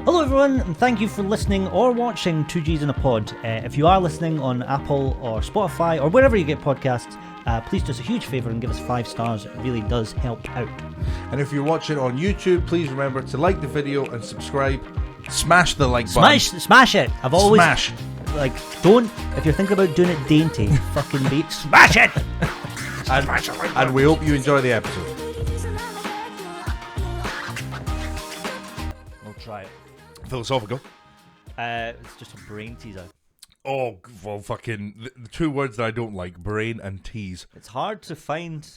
Hello everyone, and thank you for listening or watching 2Gs in a Pod. If you are listening on Apple or Spotify or wherever you get podcasts, please do us a huge favour and give us 5 stars. It really does help out. And if you're watching on YouTube, please remember to like the video and subscribe. Smash the like button. Smash it! I've always... Smash! Like, don't... If you're thinking about doing it dainty, fucking beat, smash it! And we hope you enjoy the episode. We'll try it. Philosophical. It's just a brain teaser. Oh, well, fucking... The 2 words that I don't like, brain and tease. It's hard to find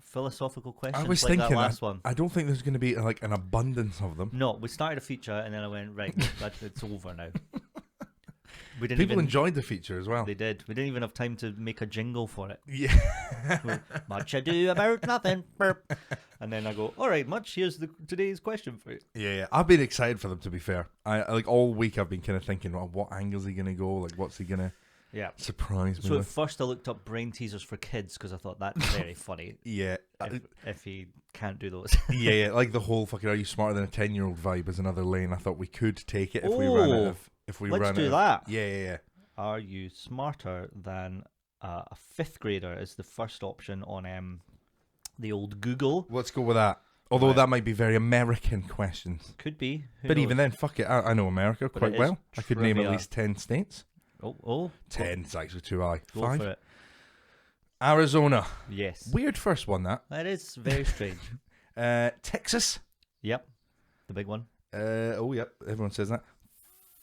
philosophical questions I was like thinking that last one. I don't think there's going to be like an abundance of them. No, we started a feature and then I went, right, it's over now. People enjoyed the feature as well. They did. We didn't even have time to make a jingle for it. Yeah. Much ado about nothing. Burp. And then I go, all right, Much, here's today's question for you. Yeah. I've been excited for them, to be fair. I like all week I've been kind of thinking, well, what angle's he going to go? Like, what's he going to surprise me So with? at first I looked up brain teasers for kids because I thought that's very funny. Yeah. If he can't do those. Yeah, like the whole fucking "are you smarter than a 10-year-old" vibe is another lane. I thought we could take it if we ran out of... Let's do that. Yeah. Are you smarter than a 5th grader is the first option on the old Google. Let's go with that. Although that might be very American questions. Could be. But even then, fuck it. I know America quite well. I could name at least 10 states. Oh. 10 is actually too high. Go 5. for it. Arizona. Yes. Weird first one, that. That is very strange. Texas. Yep. The big one. Yep. Everyone says that.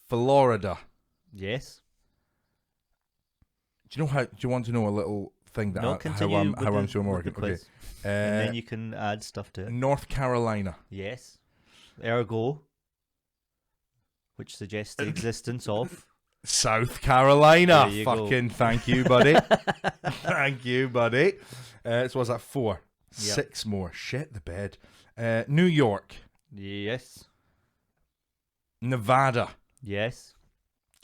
Florida. Yes. Do you want to know a little thing that how I'm sure I'm working? Okay. And then you can add stuff to it. North Carolina. Yes. Ergo, which suggests the existence of South Carolina. Fucking go. Thank you, buddy. Thank you, buddy. So what's that? 4. Yep. 6 more. Shit the bed. New York. Yes. Nevada. Yes.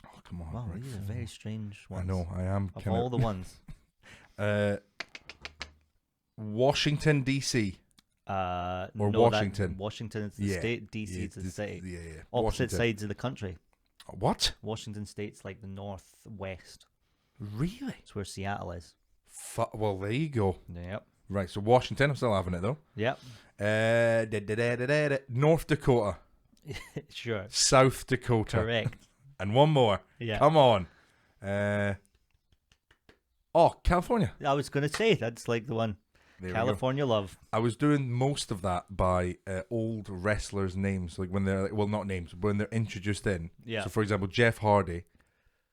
Oh, come on. Wow, right, these are very strange ones. I know, I am. Of all the ones. Washington, D.C. Or no, Washington. Washington is the state, D.C. is the city. Yeah. Opposite Washington. sides of the country. What? Washington State's like the northwest. Really? It's where Seattle is. Well, there you go. Yep. Right, so Washington, I'm still having it though. Yep. North Dakota. Sure. South Dakota. Correct. And one more. Yeah. Come on. California. I was going to say, that's like the one. There California love. I was doing most of that by old wrestlers' names, like when they're not names, but when they're introduced in. Yeah. So, for example, Jeff Hardy,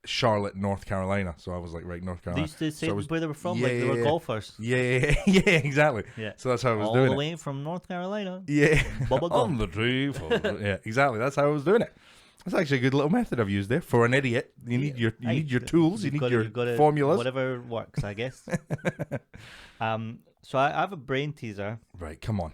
Charlotte, North Carolina. So I was like, right, North Carolina. They used to say so where they were from, like they were golfers. Yeah, exactly. Yeah. So that's how I was all doing it. All the way from North Carolina. Yeah. Bubba On the tree. Yeah, exactly. That's how I was doing it. That's actually a good little method I've used there for an idiot. You need your tools. You need your formulas. Whatever works, I guess. So I have a brain teaser. Right, come on.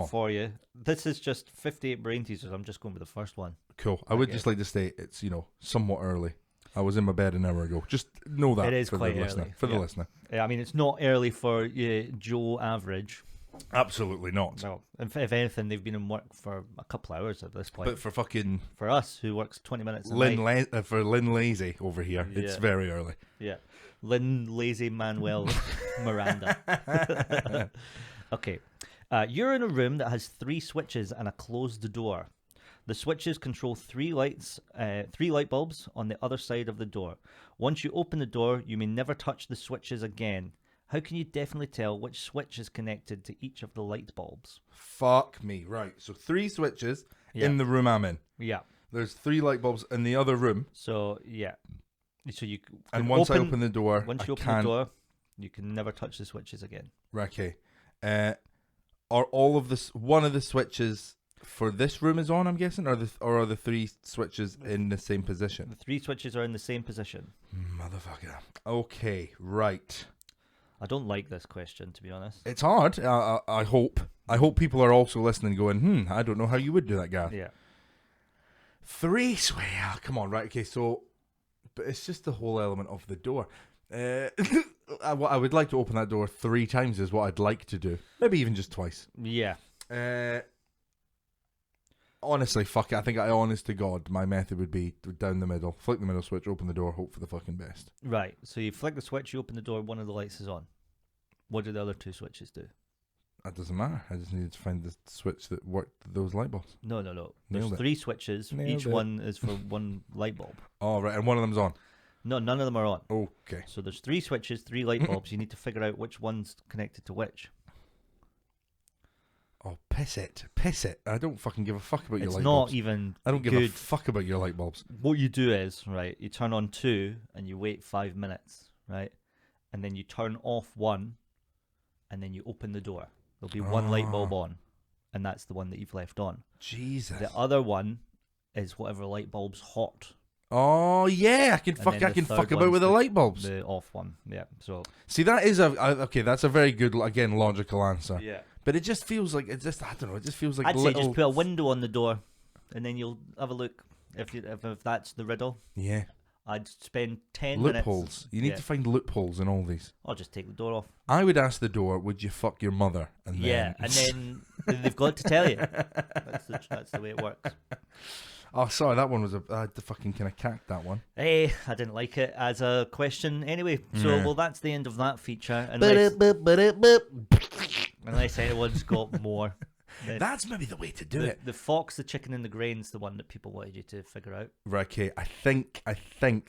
For you. This is just 58 brain teasers. I'm just going with the first one. Cool. I would just like to say it's, somewhat early. I was in my bed an hour ago. Just know that. It is for quite the early. listener. For the listener. I mean, it's not early for Joe average. Absolutely not. No. If anything, they've been in work for a couple hours at this point. But for us, who works 20 minutes a night. For Lynn Lazy over here, it's very early. Yeah. Lynn Lazy Manuel Miranda. Okay. You're in a room that has 3 switches and a closed door. The switches control 3 light bulbs on the other side of the door. Once you open the door, you may never touch the switches again. How can you definitely tell which switch is connected to each of the light bulbs? Fuck me. Right. So 3 switches in the room I'm in. Yeah. There's 3 light bulbs in the other room. So, yeah. So you and once I open the door, the door, you can never touch the switches again. Right, okay. Are all of this one of the switches for this room is on? I'm guessing, or are the 3 switches in the same position? The 3 switches are in the same position. Motherfucker. Okay, right. I don't like this question, to be honest. It's hard. I hope people are also listening, going, I don't know how you would do that, Gav. Yeah. 3 switches. Come on, right? Okay, so. But it's just the whole element of the door. I would like to open that door 3 times is what I'd like to do. Maybe even just twice. Yeah. honestly, fuck it. I think, honest to God, my method would be down the middle, flick the middle switch, open the door, hope for the fucking best. Right. So you flick the switch, you open the door, one of the lights is on. What do the other 2 switches do? That doesn't matter. I just needed to find the switch that worked those light bulbs. No. There's Nailed it. 3 switches. Nailed Each it. one is for one light bulb. Oh, right. And one of them's on. No, none of them are on. Okay. So there's 3 switches, 3 light bulbs. You need to figure out which one's connected to which. Oh, piss it. Piss it. I don't fucking give a fuck about your It's light not bulbs. even I don't give a good. fuck about your light bulbs. What you do is, right, you turn on 2 and you wait 5 minutes, right? And then you turn off 1 and then you open the door. There'll be 1 light bulb on, and that's the one that you've left on. Jesus. The other one is whatever light bulb's hot. Oh, yeah. I can And fuck then the fuck third about with the one's light bulbs. The off one, yeah. So See, that is okay, that's a very good, again, logical answer. yeah, But it just feels like, I don't know, it just feels like I'd say little... just put a window on the door, and then you'll have a look if that's the riddle. Yeah. I'd spend 10 Loopholes. minutes. You need Yeah. to find loopholes in all these. I'll just take the door off. I would ask the door, would you fuck your mother? And Yeah, then... and then they've got to tell you. That's the way it works. Oh, sorry, that one was I had to fucking kind of cack that one. Hey, I didn't like it as a question anyway. So, Yeah. well, that's the end of that feature. Unless anyone's got more. That's maybe the way to do it. The fox, the chicken, and the grain's the one that people wanted you to figure out. Right, okay, I think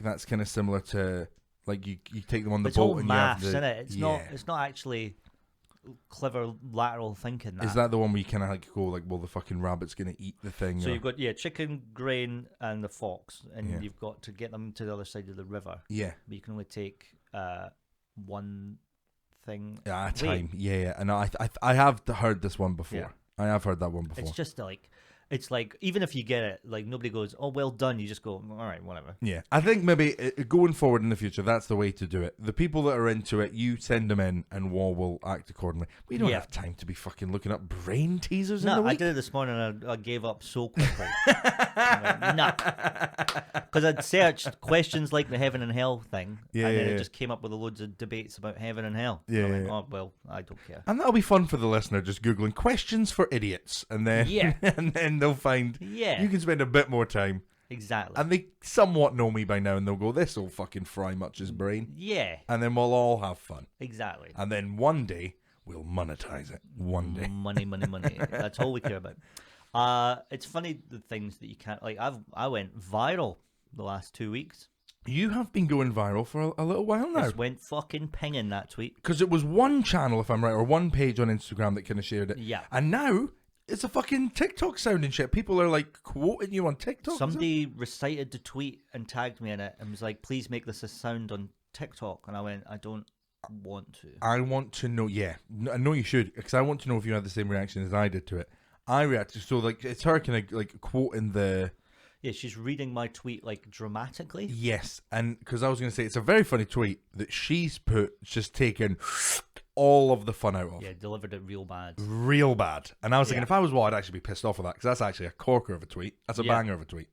that's kind of similar to, like, you take them on the It's boat all and maths, you have isn't it? It's not actually clever lateral thinking. Is that the one where you kind of like go like, well, the fucking rabbit's gonna eat the thing? So or... you've got chicken, grain, and the fox, and Yeah. you've got to get them to the other side of the river. Yeah. But you can only take one thing. Yeah, at a Wait. time. Yeah. And I have heard this one before. Yeah. I have heard that one before. It's just like, it's like, even if you get it, like nobody goes, oh, well done. You just go, all right, whatever. Yeah, I think maybe going forward in the future, that's the way to do it. The people that are into it, you send them in, and Waugh will act accordingly. We don't Yeah. have time to be fucking looking up brain teasers in No, the I week. did it this morning and I gave up so quickly. Nah. Because I'd searched questions like the heaven and hell thing, Yeah, and then yeah, it yeah. just came up with loads of debates about heaven and hell. Yeah, I went, yeah. oh, well, I don't care. And that'll be fun for the listener, just Googling questions for idiots, and then Yeah. and then they'll find Yeah, you can spend a bit more time. exactly. And they somewhat know me by now, and they'll go, this will fucking fry Mutch's brain. Yeah, And then we'll all have fun. exactly. And then one day, we'll monetize it. One day. Money, money, money. That's all we care about. It's funny the things that you can't, like, I went viral the last 2 weeks. You have been going viral for a little while now. Just went fucking pinging that tweet. Because it was one channel, if I'm right, or one page on Instagram that kind of shared it. Yeah. And now, it's a fucking TikTok sounding shit. People are, like, quoting you on TikTok. Somebody recited the tweet and tagged me in it and was like, please make this a sound on TikTok. And I went, I don't want to. I want to know, yeah. I know you should, because I want to know if you had the same reaction as I did to it. I reacted, so, like, it's her kind of, like, quoting the... Yeah, she's reading my tweet, like, dramatically. Yes, and because I was going to say, it's a very funny tweet that she's put, just taken all of the fun out of. Yeah, delivered it real bad. Real bad. And I was thinking, Yeah. if I was Waugh, I'd actually be pissed off with that, because that's actually a corker of a tweet. That's a Yeah. banger of a tweet.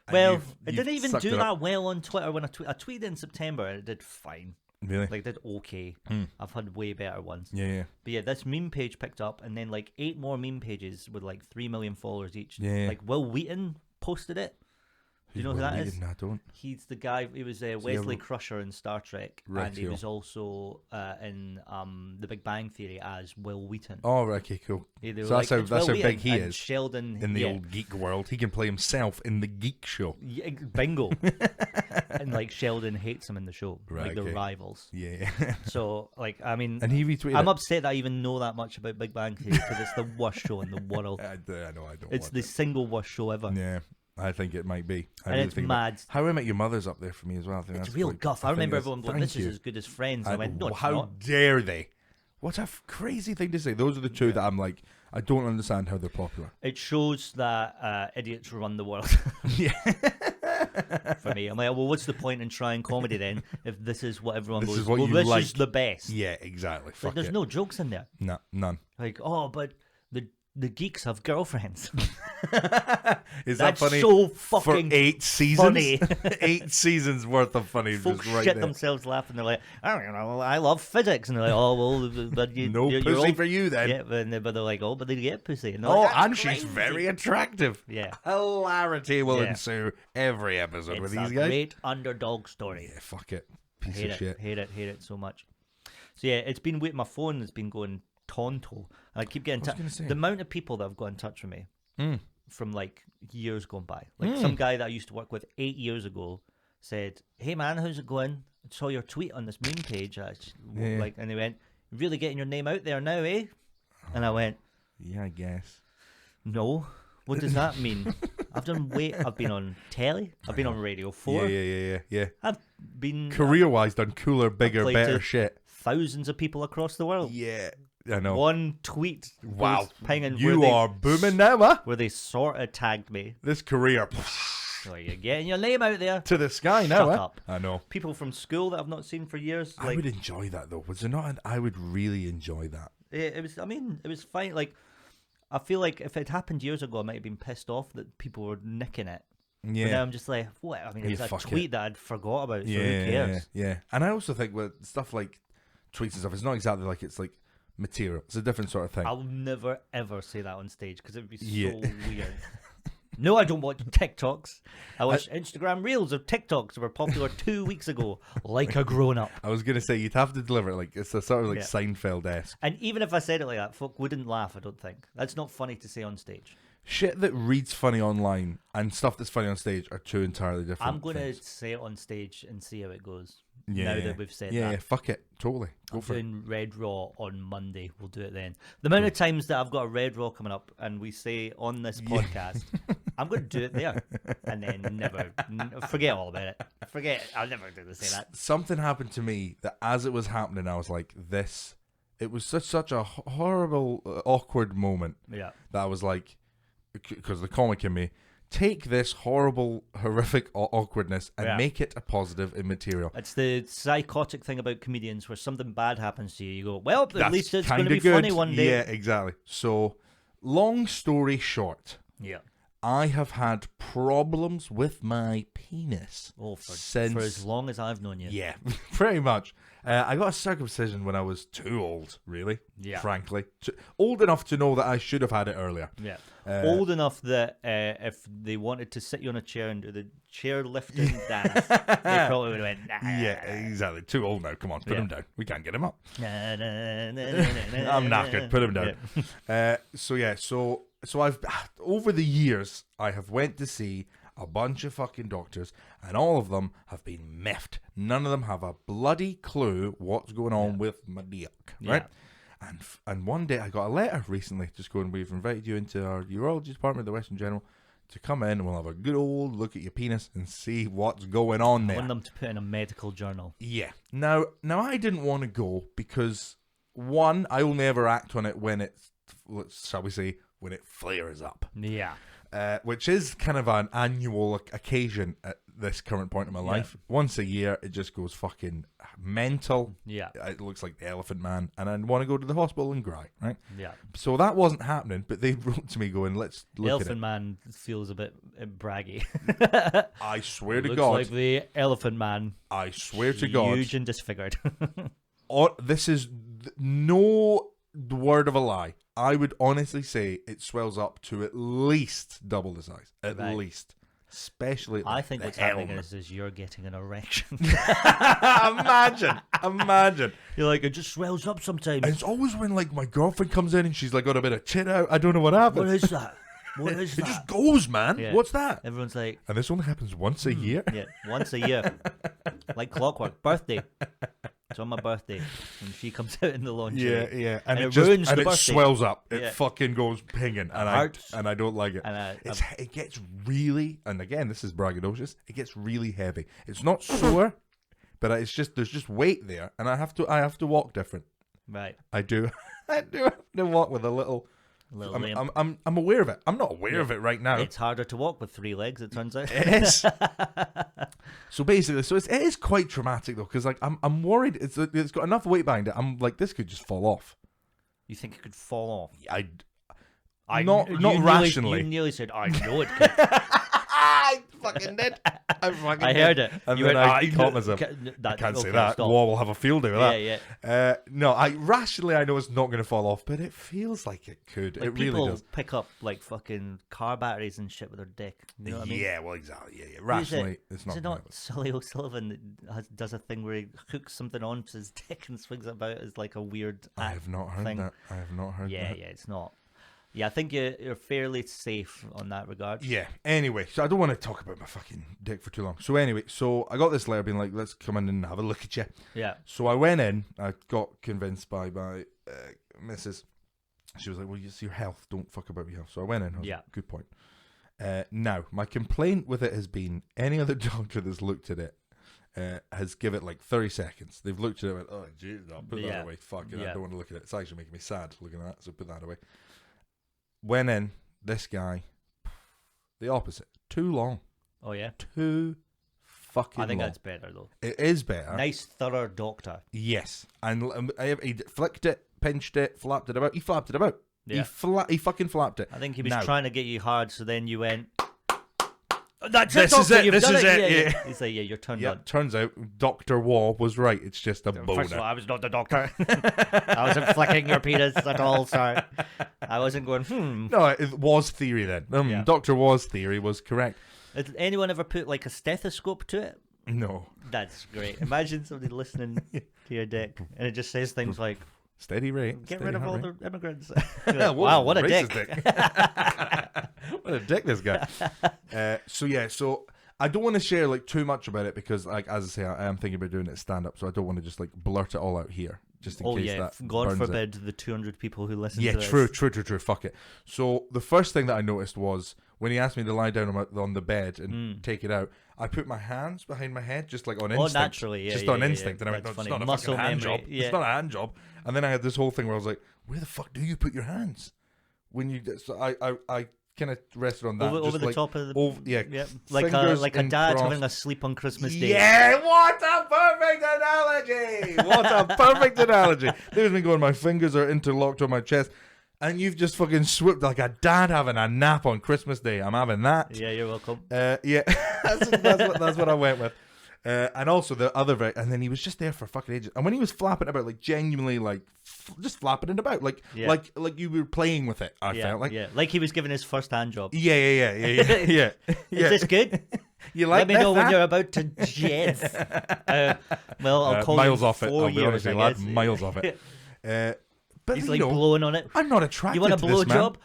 And Well, you've it didn't even sucked do it that up. well on Twitter when I tweeted in September and it did fine. Really? Like, it did okay. I've had way better ones. Yeah. But yeah, this meme page picked up, and then like 8 more meme pages with like 3 million followers each. Yeah. Like Will Wheaton posted it. Do you know who that is? No, I don't. He's the guy. He was Wesley Crusher in Star Trek, Right, and he cool. was also in The Big Bang Theory as Will Wheaton. Oh, right, okay, cool. Yeah, they were So that's like, how "It's Will big Wheaton," he and is Sheldon in the yeah. old geek world. He can play himself in the geek show. Yeah, bingo. And like Sheldon hates him in the show, Right, like they're okay. rivals. Yeah. So like, I mean, And he retweeted I'm it. upset that I even know that much about Big Bang Theory because it's the worst show in the world. I know, I don't It's want the it. single worst show ever, Yeah, I think it might be. I and really it's think mad. How I Met Your Mother's up there for me as well. I think It's that's real quite- guff. I think remember that's- everyone going, thank "This you. is as good as Friends." And I went, "No, it's how not." dare they? What a crazy thing to say. Those are the two that I'm like, I don't understand how they're popular. It shows that idiots run the world. Yeah. For me, I'm like, well, what's the point in trying comedy then if this is what everyone This goes? is what Well, you this like. is the best. Yeah, exactly. Like, Fuck there's it. no jokes in there. No, none. Like, oh, but the geeks have girlfriends. Is that That's funny? so For fucking 8 seasons? funny. 8 seasons worth of funny. Folks just right shit there. themselves laughing. They're like, oh, you know, I love physics. And they're like, oh, well, but No you're pussy old. for you then. Yeah, but they're like, oh, but they get pussy. And they're Oh, like, "That's and she's crazy." very attractive. Yeah. Hilarity will Yeah. ensue every episode It's with a these guys. great underdog story. Yeah, fuck it. I Piece hate of shit. hate it so much. So yeah, it's been with my phone has been going tonto, and I keep getting I was gonna say. the amount of people that have got in touch with me Mm. from like years gone by. Like some guy that I used to work with 8 years ago said, "Hey man, how's it going? I saw your tweet on this moon page." Yeah. Like, and they went, "Really getting your name out there now, eh?" And I went, Yeah, I guess. "No. What does that mean? I've been on telly. I've been on Radio 4. Yeah. I've been Career-wise, done cooler, bigger, played better to- shit. thousands of people across the world. Yeah, I know. One tweet Wow, goes pinging you where are booming now, huh? where they sort of tagged me. This career So you're getting your name out there. to the sky now, Shut huh? up. I know. People from school that I've not seen for years. I Like would enjoy that though. Was there not? I would really enjoy that. it was. I mean, it was fine. Like I feel like if it happened years ago, I might have been pissed off that people were nicking it. But now Yeah, I'm just like, what? I mean, it Yeah, was a fuck tweet it. that I'd forgot about. So yeah, who cares? yeah. And I also think with stuff like tweets and stuff, it's not exactly like it's like material. It's a different sort of thing. I'll never ever say that on stage because it would be Yeah. so weird. No, I don't watch TikToks. I watch Instagram Reels of TikToks that were popular 2 weeks ago, like a grown up. I was gonna say you'd have to deliver it like it's a sort of like Yeah. Seinfeld-esque. And even if I said it like that, folk wouldn't laugh. I don't think that's not funny to say on stage. Shit that reads funny online and stuff that's funny on stage are two entirely different. I'm going to things. say it on stage and see how it goes. Yeah, now that we've said yeah, that. yeah, fuck it, totally. Go I'm for it. doing Red Raw on Monday. We'll do it then. The amount of times that I've got a Red Raw coming up and we say on this podcast, I'm going to do it there and then forget all about it. Forget it. I'll never do this. Say that. Something happened to me that as it was happening, I was like, this. It was such a horrible, awkward moment Yeah. that I was like, because the comic in me, take this horrible, horrific awkwardness and Yeah. make it a positive in material. It's the psychotic thing about comedians where something bad happens to you. You go, well, at least it's going to kinda be good. funny one day. Yeah, exactly. So, long story short, Yeah. I have had problems with my penis. Oh, for since as long as I've known you. Yeah, pretty much. I got a circumcision when I was too old, really. Yeah. Frankly. Old enough to know that I should have had it earlier. Yeah. Old enough that if they wanted to sit you on a chair and do the chair lifting dance, they probably would have went, nah. Yeah, exactly. Too old now. Come on, put Yeah. him down. We can't get him up. I'm I'm knackered. Put him down. So I've over the years I have went to see a bunch of fucking doctors, and all of them have been miffed. None of them have a bloody clue what's going on with my dick, right? And one day I got a letter recently, just going, we've invited you into our urology department, the Western General, to come in and we'll have a good old look at your penis and see what's going on I there. want them to put in a medical journal. Yeah. Now I didn't want to go because, one, I only ever act on it when it's, shall we say, when it flares up. Yeah. Which is kind of an annual occasion at this current point in my life. Once a year, it just goes fucking mental. Yeah. It looks like the Elephant Man, and I want to go to the hospital and cry, right? Yeah. So that wasn't happening, but they wrote to me going, let's The look at Elephant it. Man feels a bit braggy. I swear to Looks God. like the Elephant Man. I swear to God. Huge and disfigured. This is no word of a lie. I would honestly say it swells up to at least double the size. At Right. least. Especially I think the what's happening helmet. is you're getting an erection. Imagine. You're like, it just swells up sometimes. And it's always when like my girlfriend comes in and she's like got a bit of tit out. I don't know what happened. What is that? What is It that? just goes, man. Yeah. What's that? Everyone's like, And this only happens once a year. yeah, once a year. Like clockwork. Birthday. It's on my birthday. And she comes out in the lingerie. Yeah. And it it just ruins and the it birthday. swells up. It Yeah. fucking goes pinging, and Hurts. I don't like it. And It gets really, and again, this is braggadocious. It gets really heavy. It's not sore, but it's just there's just weight there, and I have to walk different. right. I do. I do have to walk with a little. Little limp. I'm aware of it. I'm not aware of it right now. It's harder to walk with 3 legs, it turns out. It is. So basically, it is quite traumatic though, because like I'm worried. It's got enough weight behind it. I'm like, this could just fall off. You think it could fall off? Not You rationally. nearly said, I know it could. I fucking did. I heard it. And You then went, I caught myself. I can't say that. Waugh will have a field day with that. Yeah. No, I know it's not going to fall off, but it feels like it could. Like it really people does. pick up like fucking car batteries and shit with their dick. You know what I mean? Yeah, well, exactly. Yeah. Rationally, it's not. Is it not Sully O'Sullivan that does a thing where he hooks something onto his dick and swings it about as like a weird I have not heard thing. that. I have not heard that. Yeah, it's not. Yeah, I think you're fairly safe on that regard. Yeah. Anyway, so I don't want to talk about my fucking dick for too long. So anyway, I got this letter being like, let's come in and have a look at you. Yeah. So I went in. I got convinced by my missus. She was like, well, it's your health. Don't fuck about your health. So I went in. I was like, good point. Now, my complaint with it has been any other doctor that's looked at it has given it like 30 seconds. They've looked at it and went, oh, jeez, I'll put that away. Fuck it. I don't want to look at it. It's actually making me sad looking at that. So put that away. Went in, this guy, the opposite. Too long. Oh, yeah? Too fucking long. I think that's better, though. It is better. Nice, thorough doctor. Yes. And he flicked it, pinched it, flapped it about. He flapped it about. Yeah. He fucking flapped it. I think he was trying to get you hard, so then you went... That's this is it. This is it. Yeah. He's like, you're turned on. Turns out Dr. Waugh was right. It's just a boner. First of all, I was not the doctor. I wasn't flicking your penis at all, sorry. I wasn't going, No, it was theory then. Dr. Waugh's theory was correct. Did anyone ever put like a stethoscope to it? No. That's great. Imagine somebody listening to your dick and it just says things like, steady rate. Get steady rid of all rate. the immigrants. Like, wow, what a dick. What a dick, this guy. So I don't want to share like too much about it because, like, as I say, I am thinking about doing it stand up, so I don't want to just like blurt it all out here, just in case that. God burns forbid the 200 people who listen. Yeah, to this. true. Fuck it. So the first thing that I noticed was when he asked me to lie down on the bed and take it out, I put my hands behind my head just like on instinct. Oh, naturally, just on instinct, and I went, no, it's not a muscle fucking hand memory. job. It's not a hand job. And then I had this whole thing where I was like, where the fuck do you put your hands when you? So I kind of rested on that. Over the like, top of the... yeah. Like a dad having a sleep on Christmas Day. Yeah, what a perfect analogy! What a perfect analogy. There's me going, my fingers are interlocked on my chest, and you've just fucking swooped like a dad having a nap on Christmas Day. I'm having that. Yeah, you're welcome. Yeah, that's what I went with. And also the other, and then he was just there for fucking ages. And when he was flapping about, like genuinely, like just flapping it about, like you were playing with it. I felt like he was giving his first hand job. Yeah. Is this good? You like? Let me know when you're about to jizz. Well, I'll call miles you off it. I'll be honest with you, lad, miles off it. But he's like blowing on it. I'm not attracted. You want a to this man. blow job?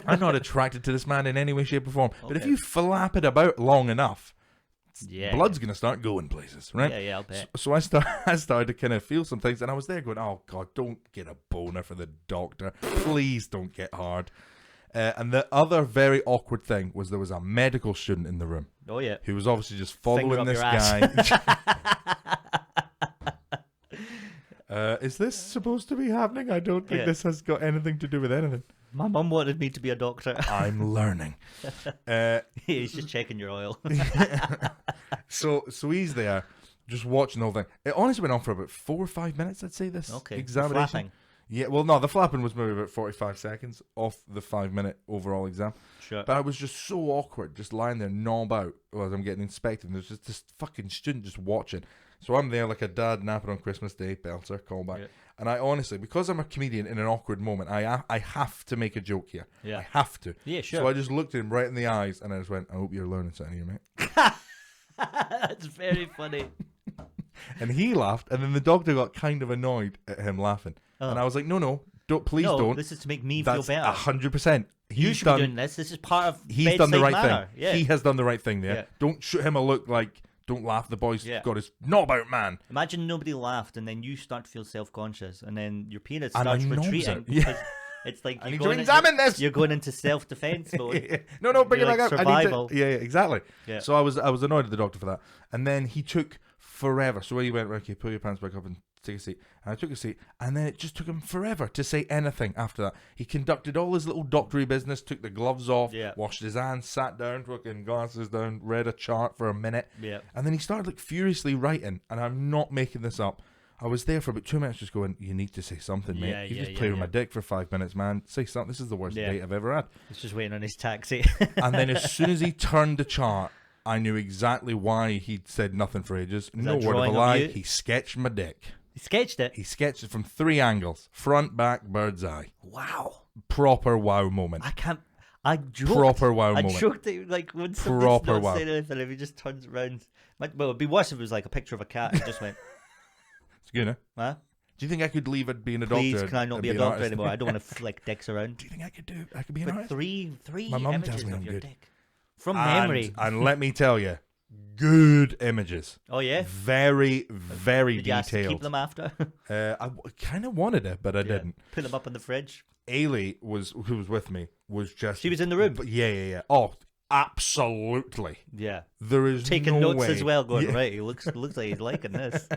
I'm not attracted to this man in any way, shape, or form. Okay. But if you flap it about long enough, blood's gonna start going places, right? Yeah, I'll bet. So I started to kind of feel some things, and I was there going, "Oh God, don't get a boner for the doctor. Please don't get hard." And the other very awkward thing was there was a medical student in the room. Oh yeah, who was obviously just following this guy. Is this supposed to be happening? I don't think this has got anything to do with anything. My mum wanted me to be a doctor. I'm learning. He's just checking your oil. So he's there, just watching the whole thing. It honestly went on for about 4 or 5 minutes, I'd say, this examination. Flapping. Yeah, well, no, the flapping was maybe about 45 seconds off the 5-minute overall exam. Sure. But I was just so awkward, just lying there knob out as I'm getting inspected. And there's just this fucking student just watching. So I'm there like a dad napping on Christmas Day, belter, callback. Yeah. And I honestly, because I'm a comedian in an awkward moment, I have to make a joke here. Yeah. I have to. Yeah, sure. So I just looked him right in the eyes and I just went, I hope you're learning something here, mate. That's very funny. And he laughed, and then the doctor got kind of annoyed at him laughing. Oh. And I was like, no, please don't. This is to make me feel better. 100%. You should be doing this. This is part of He's done the right manner. thing. Yeah. He has done the right thing there. Yeah. Don't shoot him a look like, don't laugh, the boy's got his knob out, man. Imagine nobody laughed, and then you start to feel self-conscious, and then your penis starts retreating. Yeah. It's like I need to examine this. You're going into self-defense mode. No, bring it back up. Survival. Yeah, exactly. Yeah. So I was annoyed at the doctor for that. And then he took forever. So he went, okay, pull your pants back up and take a seat. And I took a seat, and then it just took him forever to say anything after that. He conducted all his little doctory business, took the gloves off, washed his hands, sat down, fucking glasses down, read a chart for a minute. Yeah. And then he started like furiously writing, and I'm not making this up, I was there for about 2 minutes just going, you need to say something, mate. Yeah, You yeah, just yeah, played with yeah. my dick for 5 minutes, man. Say something. This is the worst Yeah. date I've ever had. He's just waiting on his taxi. And then as soon as he turned the chart, I knew exactly why he'd said nothing for ages. No that word of a drawing of lie. you? He sketched my dick. He sketched it. He sketched it from 3 angles. Front, back, bird's eye. Wow. Proper wow moment. I joked. Proper wow I moment. joked that, like, when somebody's Proper not wow. saying anything, if he just turns around. Well, it'd be worse if it was like a picture of a cat and just went, It's good, huh? huh? Do you think I could leave it being a Please, doctor? can I not and be a an doctor artist? anymore? I don't want to flick dicks around. Do you think I could be an But artist? three My mum images tells me of I'm your good. dick. From memory. And let me tell you, good images. Oh, yeah? Very, very Did you ask to detailed. keep them after? I kind of wanted it, but I didn't. Put them up in the fridge. Ailey who was with me, was just... She was in the room? Yeah. Oh, absolutely. Yeah. There is Taking no notes way. as well, going, Yeah. right, he looks like he's liking this.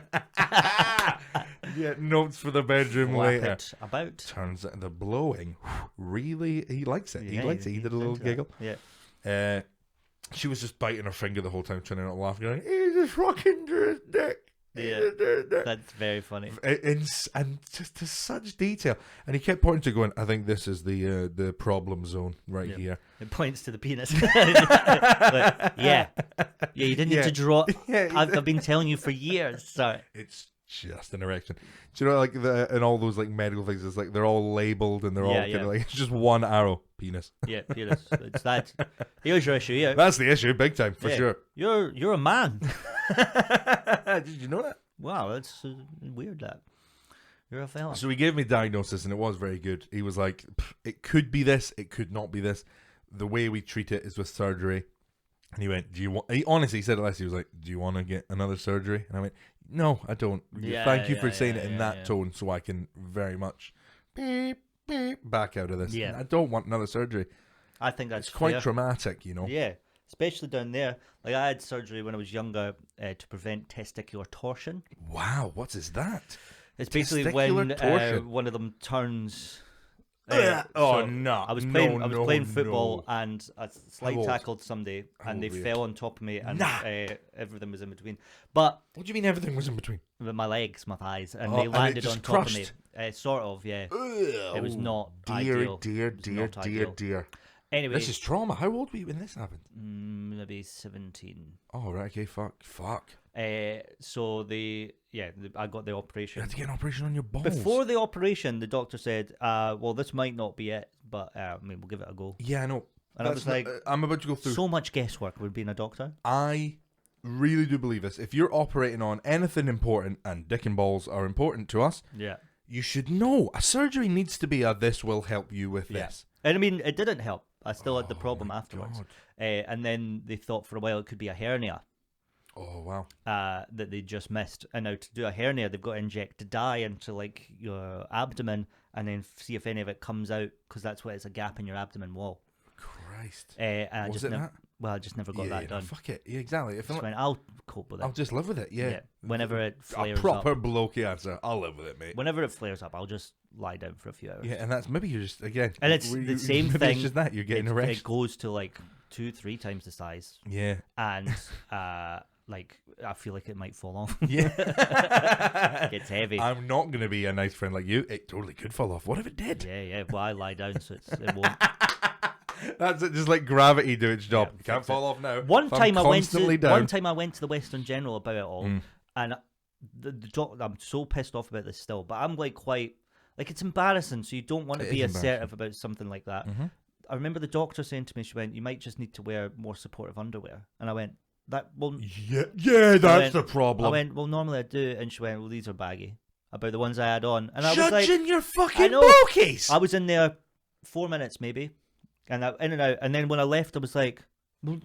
Yeah, notes for the bedroom Flap later. it about. Turns out the blowing, really, he likes it. Yeah, he likes it. He did a little into that. giggle. Yeah. She was just biting her finger the whole time, trying to not laugh, going, "He just fucking drew his dick." Yeah. That's very funny. And just to such detail, and he kept pointing to going, "I think this is the problem zone right Yeah. here." It points to the penis. Like, yeah, you didn't need to draw. Yeah, I've been telling you for years. Sorry. It's just an erection. Do you know, like and all those like medical things? It's like they're all labeled and they're all kind of like it's just one arrow, penis. Yeah, penis. It's that. Here's your issue. Yeah, That's the issue, big time for Yeah. sure. You're a man. Did you know that? Wow, that's weird. That you're a fella. So he gave me diagnosis, and it was very good. He was like, "It could be this, it could not be this. The way we treat it is with surgery." And he went, "Do you want?" He honestly said it last. He was like, "Do you want to get another surgery?" And I went, "No, I don't. Yeah, Thank you for yeah, saying yeah, it in yeah, that yeah. tone, so I can very much beep back out of this. Yeah. I don't want another surgery. I think that's It's quite fair. traumatic, you know." Yeah, especially down there. Like I had surgery when I was younger to prevent testicular torsion. Wow, what is that? It's basically Testicular when torsion. one of them turns. Oh so no! I was No, playing. I was no, playing football no. and I slide How old? tackled somebody and they old were you? fell on top of me and Nah. everything was in between. But What do you mean everything was in between? with my legs, my thighs, and Oh, they and it landed just on top of crushed? me. Sort of, yeah. It was not dear, ideal. dear, It was dear, not dear, ideal. dear. Anyway, This is trauma. How old were you when this happened? maybe 17. Oh, right, okay, fuck. So I got the You operation. had to get an operation on your balls. Before the operation, the doctor said, well, this might not be it, but I mean, we'll give it a go. Yeah, I know. And I was like, I'm about to go through. so much guesswork with being a doctor. I really do believe this. If you're operating on anything important, and dick and balls are important to us, Yeah. you should know. A surgery needs to be this will help you with Yeah. this. And I mean, it didn't help. I still had the problem my afterwards. God. And then they thought for a while it could be a hernia Oh, wow. that they just missed. And now to do a hernia, they've got to inject dye into like your abdomen and then see if any of it comes out because that's what it's a gap in your abdomen wall. Christ. And I Was just it that? Well, I just never got Yeah, that no, done. fuck it. Yeah, exactly. If Just I'm, went, I'll cope with it. I'll just live with it. Yeah. Whenever it A flares proper up. blokey answer. I'll live with it, mate. Whenever it flares up, I'll just lie down for a few hours. Yeah, and that's maybe you're just again. And it's the same maybe thing. It's just that you're getting it erection. goes to like 2-3 times the size, Yeah. and like I feel like it might fall off. Yeah. It's heavy. I'm not going to be a nice friend like you. It totally could fall off. What if it did? Yeah. Well, I lie down, so it won't. That's it. Just like gravity do its job. Yeah, It can't fix fall off now. One If I'm time I went constantly to down. one time I went to the Western General about it all, Mm. and the doctor. I'm so pissed off about this still, but I'm like quite like it's embarrassing. So you don't want to It be is assertive about something like that. Mhm. I remember the doctor saying to me, she went, "You might just need to wear more supportive underwear," and I went, "That well." Yeah, that's went- the problem. I went, "Well, normally I do," and she went, "Well, these are baggy." About the ones I had on, and I was like, Judging your I fucking know. bokies. I was in there 4 minutes maybe, and I in and out, and then when I left, I was like, "Well,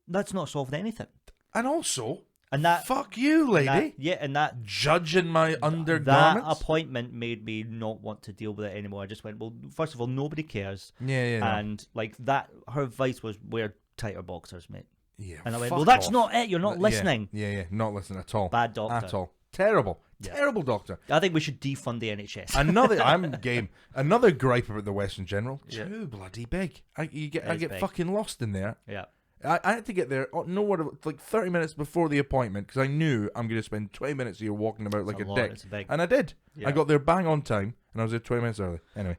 that's not solving anything." And also, And that, fuck you, lady. and that Judging my that undergarments. appointment made me not want to deal with it anymore. I just went, well, first of all, nobody cares, Yeah. No. and like that, her advice was wear tighter boxers, mate. Yeah. And I went, fuck well, that's off. not it. You're not Yeah, listening. Yeah. Not listening at all. Bad doctor. At all. Terrible. Yeah. Terrible doctor. I think we should defund the NHS. I'm game. Another gripe about the Western General. Yeah. Too bloody big. I get is big. fucking lost in there. Yeah. I had to get there, like 30 minutes before the appointment because I knew I'm going to spend 20 minutes here walking about like a dick. And I did. Yeah. I got there bang on time, and I was there 20 minutes early. Anyway.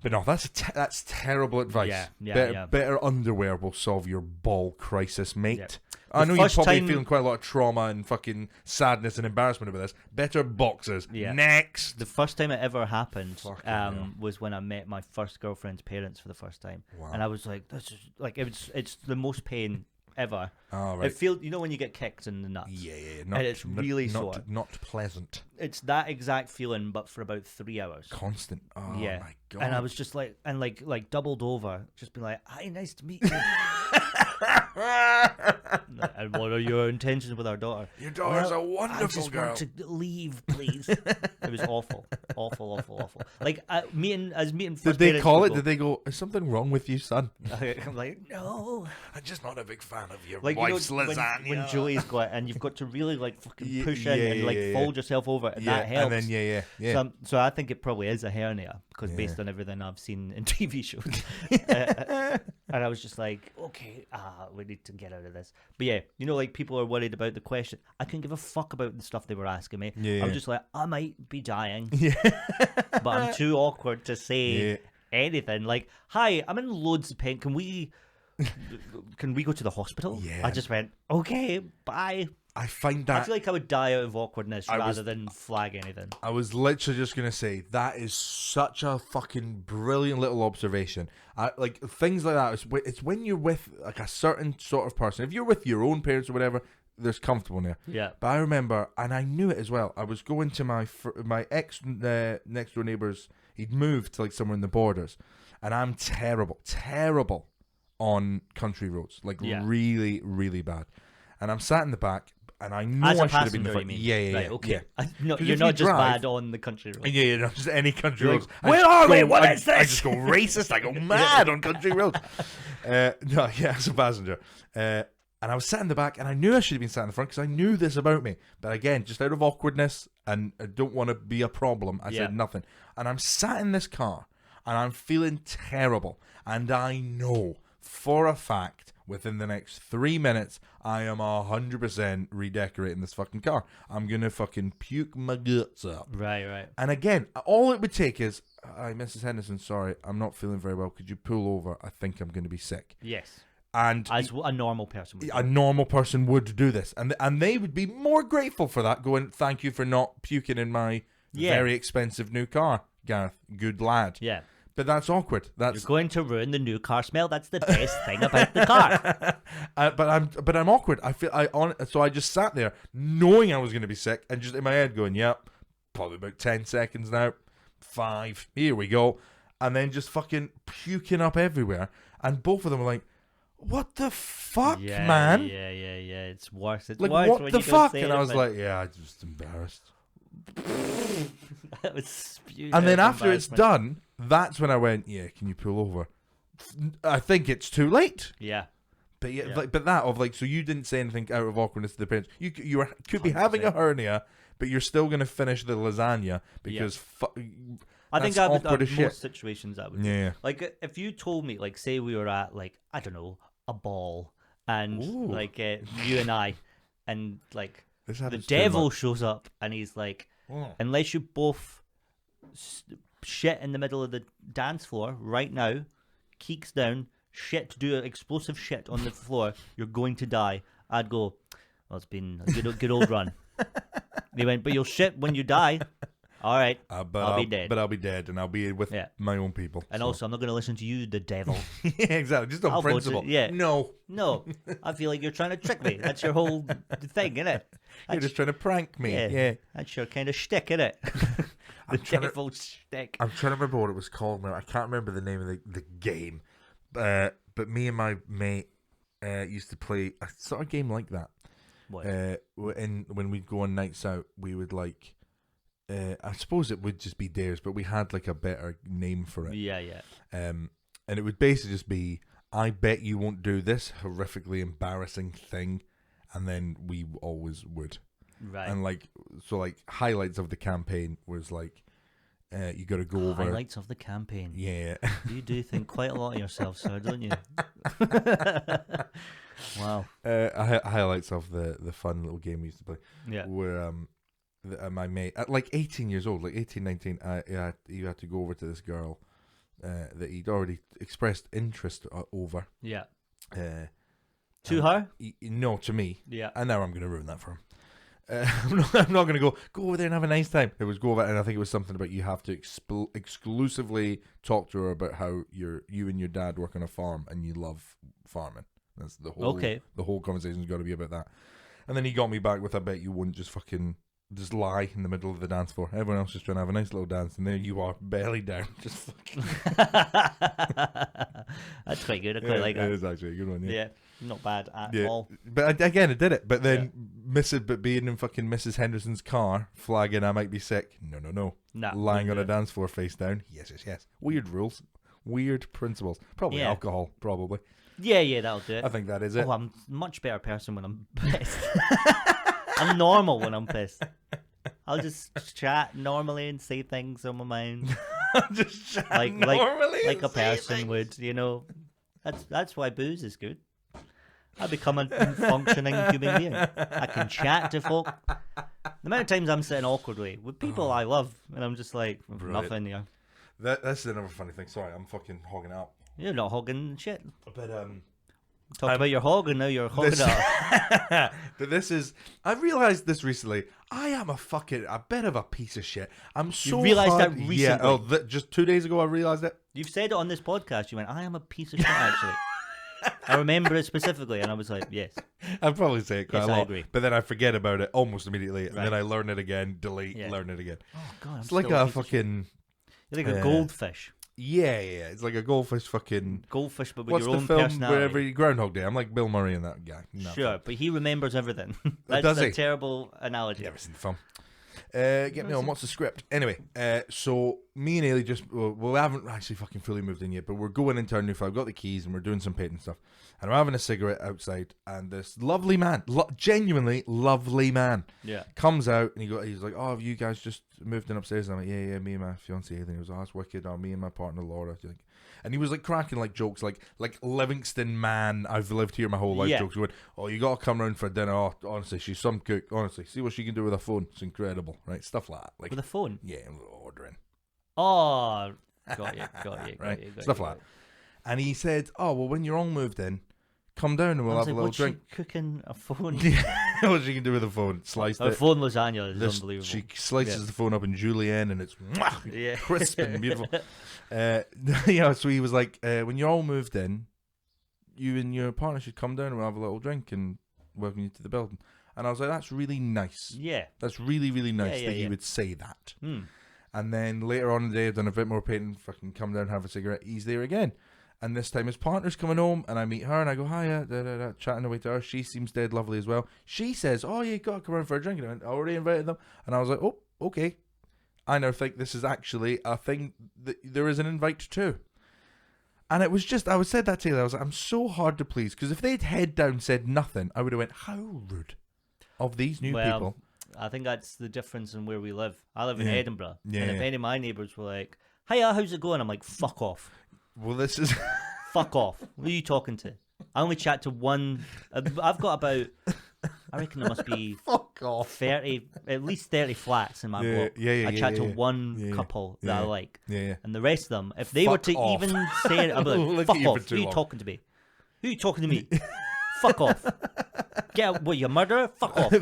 But no, that's terrible advice. Better underwear will solve your ball crisis, mate. Yeah. I know you're probably feeling quite a lot of trauma and fucking sadness and embarrassment about this. Better boxers. Yeah. Next. The first time it ever happened was when I met my first girlfriend's parents for the first time. Wow. And I was like, this is like it's the most pain ever. Oh, right. It feels, you know, when you get kicked in the nuts. Yeah. And it's really sore. Not pleasant. It's that exact feeling, but for about 3 hours. Constant. Oh yeah. My God. And I was just like, like doubled over, just being like, hi, nice to meet you. And what are your intentions with our daughter? Your daughter's a wonderful I just girl. want to leave, please. It was awful. Like meeting first Did they parents call would it? go- Did they go, is something wrong with you, son? I'm like, no. I'm just not a big fan of your Like, wife's you know, lasagna. when Julie's got, and you've got to really like fucking push in yeah, and like yeah. fold yourself over, and that helps. And then yeah. So I think it probably is a hernia because based on everything I've seen in TV shows. And I was just like, okay, we need to get out of this. But yeah, you know, like people are worried about the question. I couldn't give a fuck about the stuff they were asking me. Yeah. I was just like, I might be dying, Yeah. but I'm too awkward to say anything. Like, hi, I'm in loads of pain. Can we go to the hospital? Yeah. I just went, okay, bye. I find I that feel like I would die out of awkwardness rather than flag anything. I was literally just going to say that is such a fucking brilliant little observation. Like things like that. It's when you're with like a certain sort of person. If you're with your own parents or whatever, there's comfortable there. Yeah. But I remember, and I knew it as well. I was going to my ex next door neighbours. He'd moved to like somewhere in the borders, and I'm terrible on country roads. Like really, really bad. And I'm sat in the back. And I know As I a should have been the passenger, front. you mean? Yeah. Right, okay. Yeah. No, 'Cause you're if not you just drive- bad on the country road. Yeah, not just any country You're roads. like, where are we? What is this? I just go racist. I go mad on country roads. No, yeah, as a passenger. And I was sat in the back, and I knew I should have been sat in the front because I knew this about me. But again, just out of awkwardness, and I don't want to be a problem, I said nothing. And I'm sat in this car, and I'm feeling terrible. And I know for a fact, within the next 3 minutes, I am 100% redecorating this fucking car. I'm going to fucking puke my guts up. Right. And again, all it would take is, hi, Mrs. Henderson, sorry, I'm not feeling very well. Could you pull over? I think I'm going to be sick. Yes. And As a normal person would do. a normal person would do this. And they would be more grateful for that, going, thank you for not puking in my very expensive new car, Gareth. Good lad. Yeah. But that's awkward. You're going to ruin the new car smell. That's the best thing about the car. But I'm awkward. So I just sat there knowing I was going to be sick and just in my head going, yep, probably about 10 seconds now. 5. Here we go. And then just fucking puking up everywhere. And both of them were like, what the fuck, man? Yeah. It's worse. It's Like, worse what when the you don't fuck? say And I was anything. like, yeah, I'm just embarrassed. That was spewed And then out after it's embarrassment. done, that's when I went, yeah, can you pull over? I think it's too late. Yeah. But so you didn't say anything out of awkwardness to the parents. You could be having a hernia, but you're still going to finish the lasagna because I think that's I would awkward as most shit. situations I would do. Yeah. Like if you told me, like say we were at like, I don't know, a ball and Ooh. like you and I and like This the happens too devil much. shows up and he's like, Oh. unless you both shit in the middle of the dance floor right now, keeks down, do explosive shit on the floor, you're going to die. I'd go, well, it's been a good old run. They went, but you'll shit when you die. All right, I'll be dead. But I'll be dead, and I'll be with my own people. And so. also, I'm not going to listen to you, the devil. Yeah, exactly. Just on I'll go to- principle. yeah. No. No, I feel like you're trying to trick me. That's your whole thing, isn't it? You're just trying to prank me. Yeah. That's your kind of shtick, isn't it? The devil shtick. I'm trying to remember what it was called now. I can't remember the name of the game. But me and my mate used to play a sort of game like that. What? When we'd go on nights out, we would like... I suppose it would just be dares, but we had like a better name for it. Yeah. And it would basically just be, I bet you won't do this horrifically embarrassing thing, and then we always would. Right. And like highlights of the campaign was like, You got to go over. Highlights of the campaign. Yeah. You do think quite a lot of yourself, sir, don't you? Wow. Highlights of the fun little game we used to play. Yeah. Where my mate at like 18 years old, like 18, 19, you had to go over to this girl that he'd already expressed interest over. Yeah. To her? No, to me. Yeah. And now I'm going to ruin that for him. I'm not going to go over there and have a nice time. It was go over, and I think it was something about you have to exclusively talk to her about how you and your dad work on a farm and you love farming. That's the whole. Okay. The whole conversation's got to be about that. And then he got me back with, I bet you wouldn't just lie in the middle of the dance floor. Everyone else is trying to have a nice little dance, and there you are, belly down, just fucking. That's quite good. I quite like that. It is actually a good one. Yeah. Not bad at all. But again, I did it. But then being in fucking Mrs. Henderson's car, flagging I might be sick. No. Lying on a dance floor face down. Yes. Weird rules. Weird principles. Probably alcohol, probably. Yeah, that'll do it. I think that is it. Oh, I'm a much better person when I'm pissed. I'm normal when I'm pissed. I'll just chat normally and say things on my mind. Just chat normally like a person would, you know. That's why booze is good. I become a functioning human being. I can chat to folk. The amount of times I'm sitting awkwardly with people I love, and I'm just like, nothing here. That's another funny thing. Sorry, I'm fucking hogging it up. You're not hogging shit. But Talk about your hog, and now you're hogging it up. But this is. I realised this recently. I am a bit of a piece of shit. I'm so. You realised that recently? Yeah. Just 2 days ago I realised it. You've said it on this podcast. You went, I am a piece of shit. Actually. I remember it specifically, and I was like, yes. I'd probably say it quite a lot. I agree. But then I forget about it almost immediately, and then I learn it again, delete, learn it again. Oh, God. It's like a fucking... You're like a goldfish. Yeah. It's like a goldfish fucking... Goldfish, but with What's your the own film personality. where every Groundhog Day? I'm like Bill Murray in that guy. Sure, but he remembers everything. That's Does he? a terrible analogy. Never seen the film. Get me on, what's the script? Anyway, so me and Ailey just, we haven't actually fucking fully moved in yet, but we're going into our new flat. I've got the keys and we're doing some painting stuff. And I'm having a cigarette outside, and this lovely man, genuinely lovely man, comes out, and he's like, oh, have you guys just moved in upstairs? And I'm like, yeah, me and my fiancée Ailey. He was, oh, that's wicked. Oh, me and my partner Laura. And he was like cracking like jokes, like Livingston man, I've lived here my whole life jokes. He went, oh, you got to come round for dinner. Oh, honestly, she's some cook. Honestly, see what she can do with a phone. It's incredible, right? Stuff like that. Like, with a phone? Yeah, ordering. Oh, got you. Right? Stuff like that. And he said, oh, well, when you're all moved in, come down and we'll have a little drink. She cooking a phone? What she can do with a phone? Sliced it. A phone lasagna is unbelievable. She slices the phone up in julienne, and it's crisp and beautiful. So he was like, when you're all moved in, you and your partner should come down and we'll have a little drink and welcome you to the building. And I was like, that's really nice. Yeah. That's really, really nice that he would say that. And then later on in the day, I've done a bit more painting, fucking come down, have a cigarette. He's there again. And this time his partner's coming home, and I meet her, and I go, hiya, chatting away to her. She seems dead lovely as well. She says, oh, you got to come around for a drink. And I went, I already invited them. And I was like, oh, okay. I now think this is actually a thing that there is an invite to. And it was just, I said that to you, I was like, I'm so hard to please. Because if they'd head down said nothing, I would have went, how rude of these new people. I think that's the difference in where we live. I live in Edinburgh. And if any of my neighbours were like, hiya, how's it going? I'm like, fuck off. Well, this is... Fuck off. Who are you talking to? I only chat to one... I've got about... I reckon there must be... Fuck off. 30... At least 30 flats in my block. I chat to one couple that I like. And the rest of them, if they were to even say it, I'd be like, fuck off. Who are you talking to me? Who are you talking to me? Fuck off. Get out. What, you murderer? Fuck off.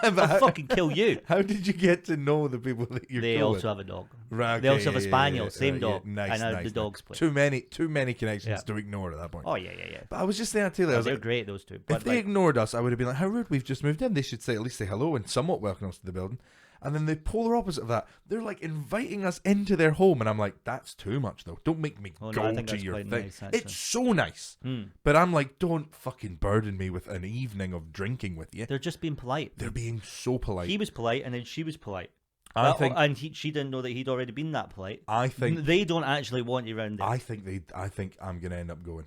I'll fucking kill you. How did you get to know the people that you're They cool also with? have a dog. Right, they also have a spaniel, same dog. Nice, and the dog's play. Too many connections to ignore at that point. Oh, yeah. But I was just saying to you, they're great, those two. But if they ignored us, I would have been like, how rude, we've just moved in. They should at least say hello and somewhat welcome us to the building. And then the polar opposite of that, they're like inviting us into their home, and I'm like, that's too much though. Don't make me go to your thing. Nice, it's so nice, but I'm like, don't fucking burden me with an evening of drinking with you. They're just being polite. They're being so polite. He was polite, and then she was polite. She didn't know that he'd already been that polite. I think they don't actually want you around there. I think I'm gonna end up going.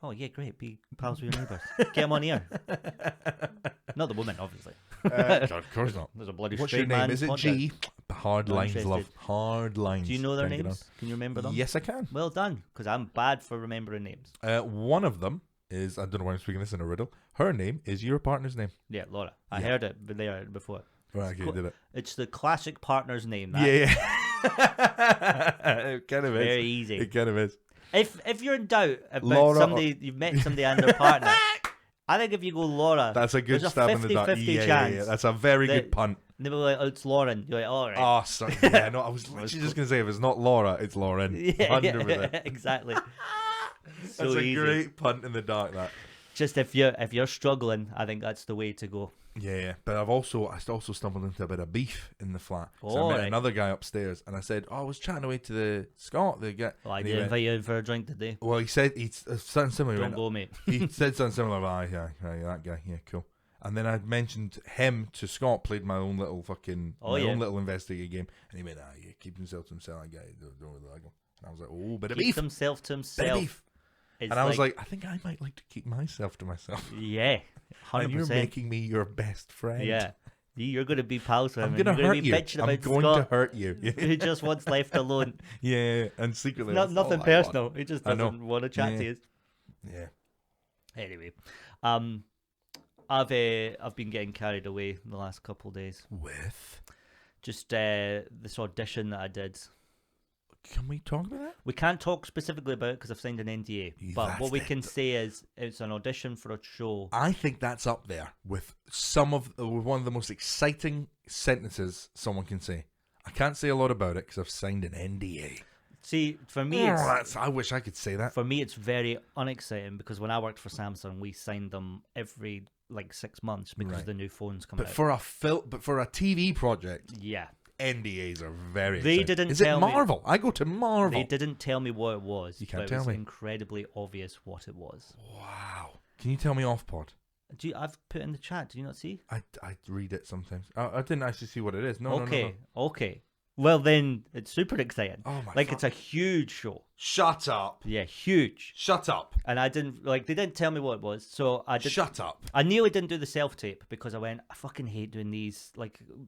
Oh yeah, great. Be pals with your neighbours. Get them on here. Not the woman, obviously. Of course not. There's a bloody What's straight your name? man. Is it G? Hard Not lines, interested. love. Hard lines. Do you know their Can't get names? Can you remember on. them? Yes, I can. Well done, because I'm bad for remembering names. One of them is, I don't know why I'm speaking this in a riddle. Her name is your partner's name. Yeah, Laura. I Yeah. heard it there before. Right, okay, did it. It's the classic partner's name. That. Yeah. It kind of is. Very easy. It kind of is. If you're in doubt about Laura somebody, you've met somebody and their partner, I think if you go Laura, That's a good there's stab a in the dark. 50-50 chance. Yeah. That's a very that- good punt. And they were like, oh, it's Lauren. You're like, all right. Oh, sorry. Yeah, no, I was literally just going to say, if it's not Laura, it's Lauren. yeah, 100%. exactly. That's So a easy. great punt in the dark, that. Just if you're struggling, I think that's the way to go. Yeah. But I also stumbled into a bit of beef in the flat. So I Oh, met right. another guy upstairs, and I said, I was chatting away to the Scott, the guy. Well, I and he did went, invite you in for a drink today. well, he said, something similar. He Don't went, go, mate. he said something similar. Yeah, that guy. Yeah, cool. And then I mentioned him to Scott, played my own little fucking, Oh, my yeah. own little investigative game. And he went, yeah, keep himself to himself, that guy. Don't really like him. And I was like, oh, bit of Keeps beef. himself to Bit himself. of beef. It's And I was like, I think I might like to keep myself to myself. yeah, 100%. And you're making me your best friend. Yeah. You're going to be pals with him. I'm and going to you're hurt be you. bitching I'm about going Scott, to hurt you. who just wants left alone. Yeah, and secretly. Not, that's nothing all I want. personal. He just I know. doesn't want to chat Yeah. to you. Yeah. Anyway, I've been getting carried away the last couple of days. With? Just this audition that I did. Can we talk about that? We can't talk specifically about it because I've signed an NDA. But That's what we it. can say is it's an audition for a show. I think that's up there with with one of the most exciting sentences someone can say. I can't say a lot about it because I've signed an NDA. See, for me, I wish I could say that. for me, it's very unexciting because when I worked for Samsung, we signed them every 6 months because Right. the new phones come But out. for a TV project, Yeah. NDAs are very They exciting. didn't Is tell it me- Marvel? I go to Marvel. They didn't tell me what it was. You can't but tell it was me. incredibly obvious what it was. Wow. Can you tell me off pod? I've put in the chat. Do you not see? I read it sometimes. I didn't actually see what it is. No, okay. no. Okay. Well, then it's super exciting. Oh my It's a huge show. Shut up. Yeah, huge. Shut up. And I didn't they didn't tell me what it was, so I did. Shut up. I nearly didn't do the self tape because I went, I fucking hate doing these.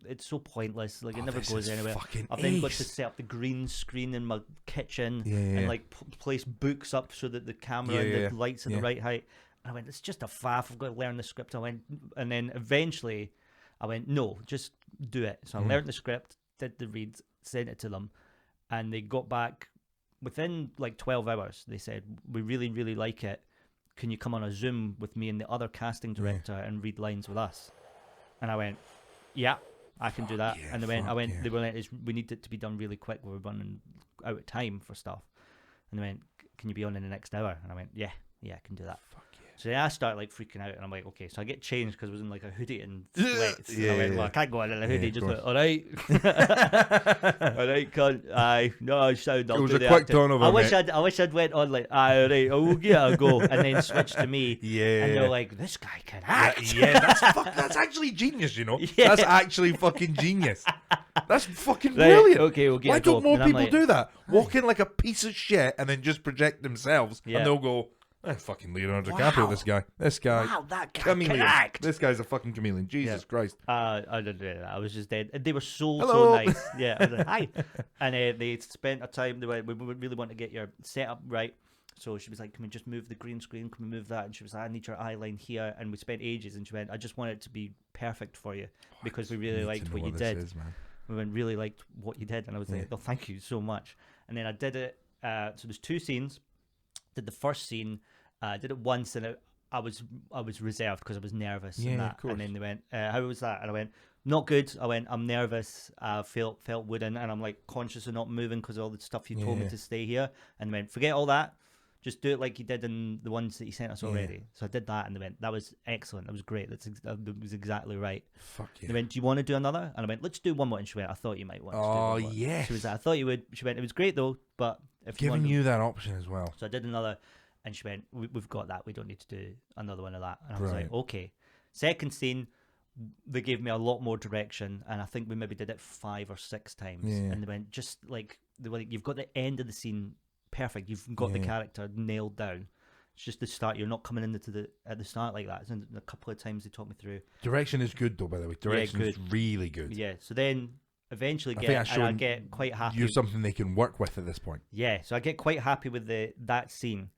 It's so pointless. It never this goes is anywhere. fucking I've then got to ace. set up the green screen in my kitchen Yeah. and place books up so that the camera and Yeah. the lights are the right height. And I went, it's just a faff. I've got to learn the script. And then eventually I went, no, just do it. So I learned the script, did the read, sent it to them, and they got back within 12 hours. They said, we really, really like it. Can you come on a Zoom with me and the other casting director and read lines with us? And I went, yeah, I can do that. yeah, And they went, fuck yeah. they were like, we need it to be done really quick. We're running out of time for stuff. And they went, can you be on in the next hour? And I went, yeah, I can do that. Fuck yeah. So then I start freaking out, and I'm like, okay. So I get changed because I was in a hoodie and sweats. And I went, well, I can't go in a hoodie. of Just course. all right, all right, cunt. Aye, no, sound. I'll It was do a the quick acting. turnover, I wish mate. I'd went on aye, all right, I will give it a go, and then switch to me. Yeah. And they're like, this guy can act. Yeah, that's actually genius, you know? Yeah. That's actually fucking genius. That's fucking Right, brilliant. okay, we'll give Why it a go. don't more And I'm people like, do that? Walk in like a piece of shit and then just project themselves Yeah. and they'll go, fucking Leonardo DiCaprio, Wow. This guy. Wow, that guy Chameleon. can act. This guy's a fucking chameleon. Jesus Christ. I didn't do that. I was just dead. They were so Hello. nice. Yeah, I was like, hi. And they spent a time. They went, we really want to get your setup right. So she was like, can we just move the green screen? Can we move that? And she was like, I need your eye line here. And we spent ages. And she went, I just want it to be perfect for you because we really liked what you did. We went, really liked what you did. And I was like, oh, thank you so much. And then I did it. So there's 2 scenes. Did the first scene. Did it once, and I was reserved because I was nervous. Yeah, and of that. course. And then they went, how was that? And I went, not good. I went, I'm nervous. I felt wooden, and I'm conscious of not moving because of all the stuff you told me to stay here. And they went, forget all that. Just do it like you did in the ones that you sent us already. So I did that, and they went, that was excellent. That was great. That was exactly right. Fuck yeah. They went, do you want to do another? And I went, let's do one more. And she went, I thought you might want to do one more. yes. She was like, I thought you would. She went, it was great though, but if you Giving want you that option as well. So I did another, and she went, we've got that. We don't need to do another one of that. And I was like, okay. Second scene, they gave me a lot more direction, and I think we maybe did it 5 or 6 times. Yeah. And they went, they were like, you've got the end of the scene perfect. You've got the character nailed down. It's just the start. You're not coming into at the start like that. And a couple of times they talked me through. Direction is good though, by the way. Direction is good. really good. Yeah. So then eventually I get, think that's and I showing get quite happy. you're something they can work with at this point. Yeah, so I get quite happy with that scene.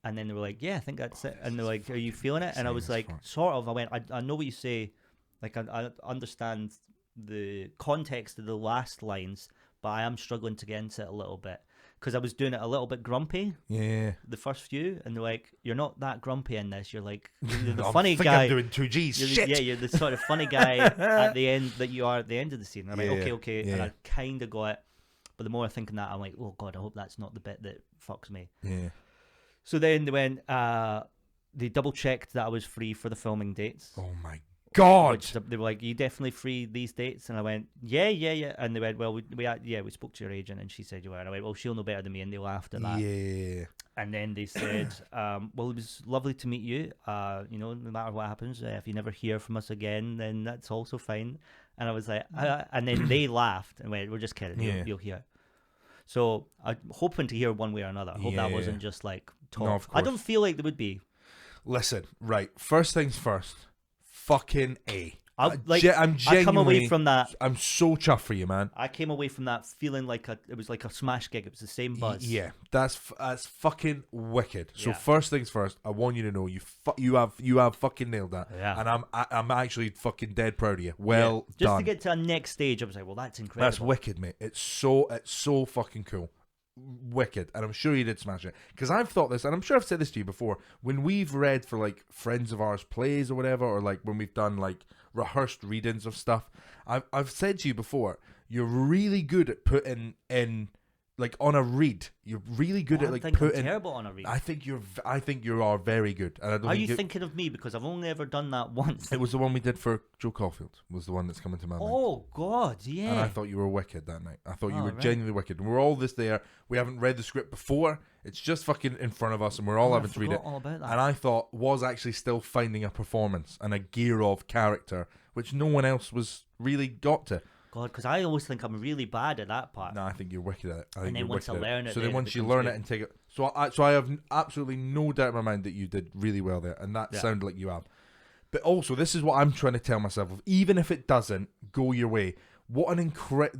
And then they were like, yeah, I think that's it. And they're like, are you feeling it? And I was like, sort of. I went, I know what you say. Like, I understand the context of the last lines, but I am struggling to get into it a little bit. Because I was doing it a little bit grumpy. Yeah. The first few. And they're like, you're not that grumpy in this. You're like, you're the I funny think guy. I'm doing 2Gs. Shit. Yeah, you're the sort of funny guy at the end that you are at the end of the scene. And I'm like, okay. Yeah. And I kind of got it. But the more I think of that, I'm like, oh, God, I hope that's not the bit that fucks me. Yeah. So then they went, they double checked that I was free for the filming dates. Oh my God. Which they were like, you definitely free these dates? And I went, yeah. And they went, well, we spoke to your agent and she said you were. And I went, well, she'll know better than me. And they laughed at that. Yeah. And then they said, well, it was lovely to meet you. No matter what happens, if you never hear from us again, then that's also fine. And I was like, and then they laughed and went, we're just kidding. You'll hear. So I'm hoping to hear one way or another. I hope that wasn't just like talk. No, of course. I don't feel like there would be. Listen, right. First things first. Fucking A. I'm genuinely, I come away from that. I'm so chuffed for you, man. I came away from that feeling like it was like a smash gig. It was the same buzz. Yeah, that's fucking wicked. So Yeah. first things first, I want you to know you have fucking nailed that. Yeah. And I'm actually fucking dead proud of you. Well Just done. to get to our next stage, I was like, well, that's incredible. That's wicked, mate. It's so fucking cool. Wicked. And I'm sure you did smash it. Because I've thought this, and I'm sure I've said this to you before, when we've read for like friends of ours plays or whatever, or like when we've done like rehearsed readings of stuff, I've said to you before, you're really good at putting in like on a read. You're really good at like putting. I'm terrible on a read. I think you are very good. And I don't Are think you thinking of me because I've only ever done that once? It was the one we did for Joe Caulfield. Was the one that's coming to my mind. Oh God, yeah. And I thought you were wicked that night. I thought you were right. genuinely wicked. And we're all this there. We haven't read the script before. It's just fucking in front of us, and we're all having to read it. All about that. And I thought was actually still finding a performance and a gear of character, which no one else was really got to. God, because I always think I'm really bad at that part. No, I think you're wicked at it. I think And then you're once I wicked at learn it, so then then it once you becomes learn good. it and take it, so I have absolutely no doubt in my mind that you did really well there, and that sounded like you have. But also, this is what I'm trying to tell myself: even if it doesn't go your way, what an incredible.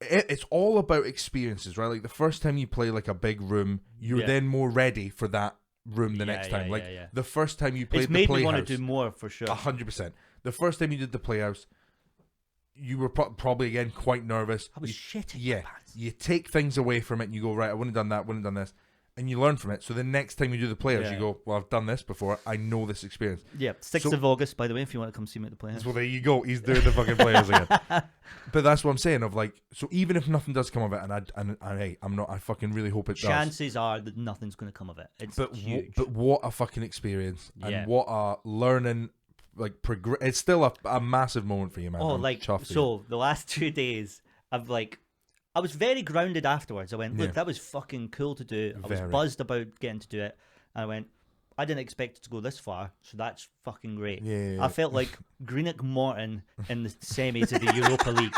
It's all about experiences, right? Like the first time you play like a big room, you're then more ready for that room the next time. Like the first time you played it's made the Playhouse, me want to do more for sure. 100%. The first time you did the Playhouse, you were probably again quite nervous. I was shitting. Yeah, you take things away from it and you go, right, I wouldn't have done that, wouldn't have done this, and you learn from it. So the next time you do the Playhouse, you go, well, I've done this before. I know this experience. Yeah, 6th of August, by the way, if you want to come see me at the Playhouse. Well, there you go. He's doing the fucking Playhouse again. But that's what I'm saying. Of like, so even if nothing does come of it, and hey, I'm not. I fucking really hope it does. Chances are that nothing's going to come of it. It's huge. But what a fucking experience, and what a learning. Like it's still a massive moment for you, man. Oh, I'm like chuffed for so the last 2 days, I was very grounded afterwards. I went, look, that was fucking cool to do. I was buzzed about getting to do it. And I went, I didn't expect it to go this far, so that's fucking great. Yeah. I felt like Greenock Morton in the semis of the Europa League.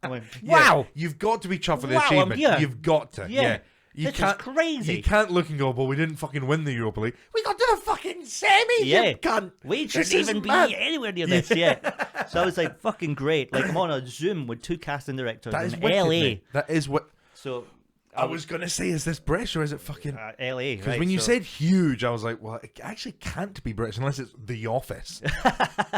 I went, wow, you've got to be chuffed with the Wow, I'm achievement. here. You've got to, Yeah. You This is crazy. You can't look and go, but we didn't fucking win the Europa League. We got to the fucking semis, Yeah. you cunt. We This shouldn't is even be mad. anywhere near this yet. So I was like, fucking great. Like, I'm on a Zoom with 2 casting directors That is in wicked, LA. mate. That is what So I was going to say. Is this British or is it fucking... LA, Because right, when you so- said huge, I was like, well, it actually can't be British unless it's The Office.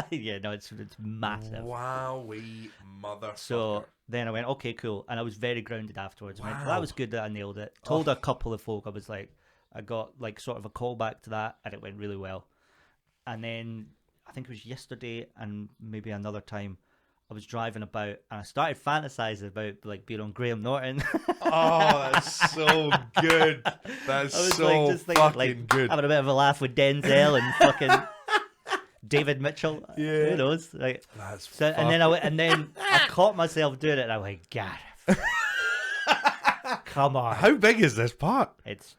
yeah, no, it's massive. Wowee motherfucker. So then I went, okay, cool. And I was very grounded afterwards. I went, well, Wow. that was good that I nailed it. Told a couple of folk, I was like, I got like sort of a callback to that and it went really well. And then I think it was yesterday and maybe another time I was driving about and I started fantasizing about like being on Graham Norton. Oh, that's so good. That's I was so like, just thinking, fucking like, good. having a bit of a laugh with Denzel and fucking David Mitchell. Yeah. Who knows? Like, That's so, and then I caught myself doing it and I'm like, God. Come on. How big is this part? It's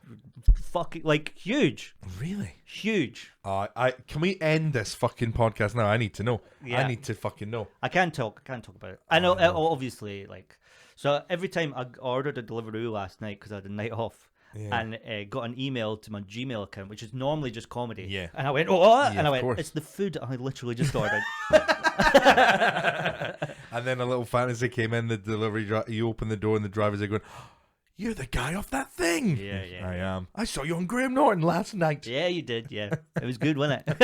fucking like huge. Really? Huge. Can we end this fucking podcast now? I need to know. Yeah. I need to fucking know. I can't talk about it. I know, obviously, like, so every time I ordered a Deliveroo last night because I had a night off, Yeah. and got an email to my Gmail account, which is normally just comedy. Yeah. And I went, oh, what? Yeah, And I of went, course. it's the food I literally just ordered. And then a little fantasy came in. The delivery, you open the door, and the driver's there going, "You're the guy off that thing." Yeah, yeah. I am. I saw you on Graham Norton last night. Yeah, you did. Yeah, it was good, wasn't it?